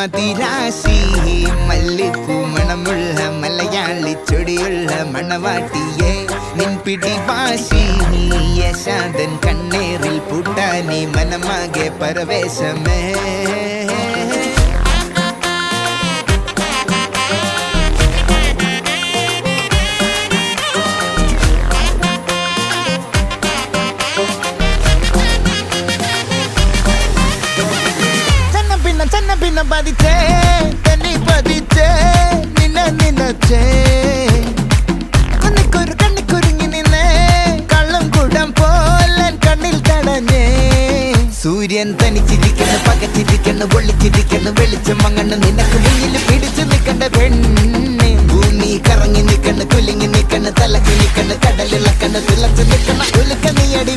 മതിരാശി മല്ലിപ്പൂ മണമുള്ള മലയാളി ചൊടിയുള്ള മണവാട്ടിയെ നിൻ പിടിവാശി യശാദൻ കണ്ണേറിൽ പൂട്ടാനി മനമാകെ പരവേശമേ പിന്നെ പതിച്ചേ തന്നെ പതിച്ചേ നിന്നച്ചേ കണ്ണിക്കുരുങ്ങി നിന്നേ കള്ളം കുടം പോലെ കണ്ണിൽ തടഞ്ഞേ സൂര്യൻ തനിച്ചിരിക്കുന്നു പകച്ചിരിക്കുന്നു പൊള്ളിച്ചിരിക്കുന്നു വെളിച്ചം മങ്ങണ് നിനക്ക് മുന്നിൽ പിടിച്ചു നിൽക്കണ്ട പെണ്ണെ ഭൂമി കറങ്ങി നിൽക്കണ് കുലുങ്ങി നിൽക്കണ് തലക്ക് നിൽക്കണ് കടലിളക്കണ് തിളച്ചു നിൽക്കണ കുലുക്ക നീ അടി